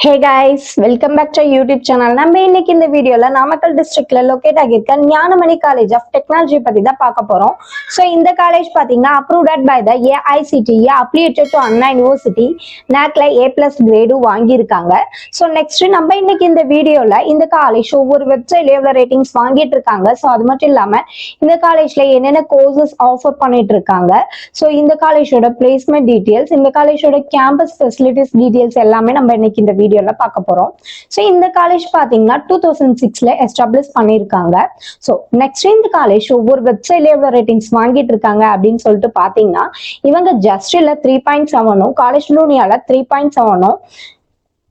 Hey guys, welcome back to our YouTube channel. நம்ம இன்னைக்கு இந்த வீடியோல நாமக்கல் டிஸ்ட்ரிக்ட்ல லொகேட் ஆகியிருக்க ஞானமணி காலேஜ் ஆஃப் டெக்னாலஜி பத்தி தான் பார்க்க போறோம். ஸோ இந்த காலேஜ் பாத்தீங்கன்னா approved by the AICTE, affiliated to Anna university, NACல A+ கிரேடும் வாங்கியிருக்காங்க. ஸோ நெக்ஸ்ட் நம்ம இன்னைக்கு இந்த வீடியோல இந்த காலேஜ் ஒவ்வொரு வெப்சைட்ல எவ்வளவு ரேட்டிங்ஸ் வாங்கிட்டு இருக்காங்க, ஸோ அது மட்டும் இல்லாம இந்த காலேஜ்ல என்னென்ன கோர்சஸ் ஆஃபர் பண்ணிட்டு இருக்காங்க, ஸோ இந்த காலேஜோட பிளேஸ்மெண்ட் டீடைல்ஸ், இந்த காலேஜோட கேம்பஸ் ஃபெசிலிட்டிஸ் டீடைல்ஸ் எல்லாமே நம்ம இன்னைக்கு இந்த வீடியோல பார்க்க போறோம். சோ இந்த காலேஜ் பாத்தீங்கன்னா 2006ல எஸ்டாப்ளிஷ் பண்ணிருக்காங்க. சோ நெக்ஸ்ட் இந்த காலேஜ் ஒவ்வொரு வெப்சைட்ல எவ்வளவு ரேட்டிங்ஸ் வாங்கிட்டு இருக்காங்க அப்படின்னு சொல்லிட்டு பாத்தீங்கன்னா இவங்க ஜஸ்ட்ல 3.7 காலேஜ் லூனியால 3.7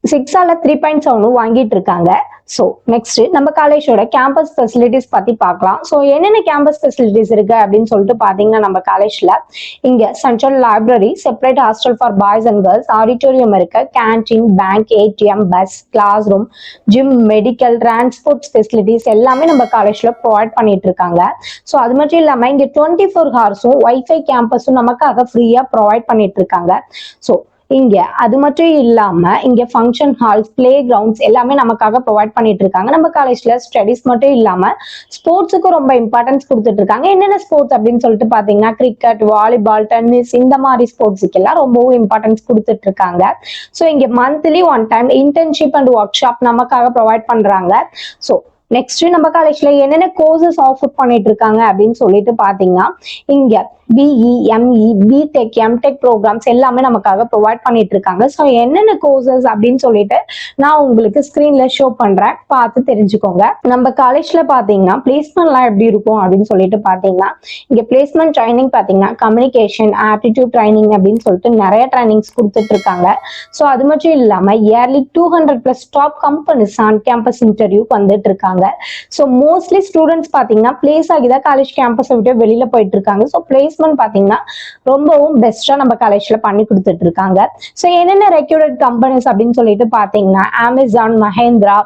6ஆல 3.7 வாங்கிட்டு இருக்காங்க. ஸோ நெக்ஸ்ட் நம்ம காலேஜோட கேம்பஸ் ஃபெசிலிட்டிஸ் பத்தி பார்க்கலாம். ஸோ என்னென்ன கேம்பஸ் ஃபெசிலிட்டிஸ் இருக்கு அப்படின்னு சொல்லிட்டு பாத்தீங்கன்னா நம்ம காலேஜ்ல இங்க central library, separate hostel for boys and girls, auditorium இருக்கு, canteen, bank, ATM, bus, class room, gym, medical, transport facilities எல்லாமே நம்ம காலேஜ்ல ப்ரொவைட் பண்ணிட்டு இருக்காங்க. ஸோ அது மட்டும் இல்லாம இங்க 24 ஹவர்ஸும் வைஃபை கேம்பஸும் நமக்காக ஃப்ரீயா ப்ரொவைட் பண்ணிட்டு இருக்காங்க. ஸோ இங்க அது மட்டும் இல்லாம இங்க ஃபங்க்ஷன் ஹால்ஸ், பிளே கிரவுண்ட்ஸ் எல்லாமே நமக்காக ப்ரொவைட் பண்ணிட்டு இருக்காங்க. நம்ம காலேஜ்ல ஸ்டடிஸ் மட்டும் இல்லாம ஸ்போர்ட்ஸுக்கும் ரொம்ப இம்பார்ட்டன்ஸ் கொடுத்துட்டு இருக்காங்க. என்னென்ன ஸ்போர்ட்ஸ் அப்படின்னு சொல்லிட்டு பாத்தீங்கன்னா கிரிக்கெட், வாலிபால், டென்னிஸ் இந்த மாதிரி ஸ்போர்ட்ஸுக்கு எல்லாம் ரொம்பவும் இம்பார்ட்டன்ஸ் கொடுத்துட்டு இருக்காங்க. ஸோ இங்க monthly 1 time internship and work shop நமக்காக ப்ரொவைட் பண்றாங்க. ஸோ நெக்ஸ்ட் நம்ம காலேஜ்ல என்னென்ன கோர்சஸ் ஆஃபர் பண்ணிட்டு இருக்காங்க அப்படின்னு சொல்லிட்டு பாத்தீங்கன்னா இங்க BE, ME, BTech, MTech programmes எல்லாமே நமக்காக ப்ரொவைட் பண்ணிட்டு இருக்காங்க. ஸோ என்னென்ன கோர்சஸ் அப்படின்னு சொல்லிட்டு நான் உங்களுக்கு ஸ்கிரீன்ல ஷோ பண்றேன், பார்த்து தெரிஞ்சுக்கோங்க. நம்ம காலேஜ்ல பாத்தீங்கன்னா பிளேஸ்மெண்ட்லாம் எப்படி இருக்கும் அப்படின்னு சொல்லிட்டு பாத்தீங்கன்னா இங்க பிளேஸ்மெண்ட் ட்ரைனிங் பாத்தீங்கன்னா கம்யூனிகேஷன், ஆப்டிடியூட் ட்ரைனிங் அப்படின்னு சொல்லிட்டு நிறைய ட்ரைனிங்ஸ் கொடுத்துட்டு இருக்காங்க. ஸோ அது மட்டும் இல்லாம early 200+ top companies on campus இன்டர்வியூக்கு வந்துட்டு இருக்காங்க. ஸோ மோஸ்ட்லி ஸ்டூடெண்ட்ஸ் பாத்தீங்கன்னா பிளேஸ் ஆகிதான் காலேஜ் கேம்பஸ் விட்டு வெளியில போயிட்டு இருக்காங்க. ஸோ பிளேஸ்மெண்ட் பாத்தீங்கன்னா ரொம்பவும் பெஸ்டா நம்ம காலேஜ்ல பண்ணி கொடுத்துட்டு இருக்காங்க. ஸோ என்னென்ன ரெக்யூர்ட் கம்பெனிஸ் அப்படின்னு சொல்லிட்டு பாத்தீங்கன்னா அமேசான், மஹேந்திரா,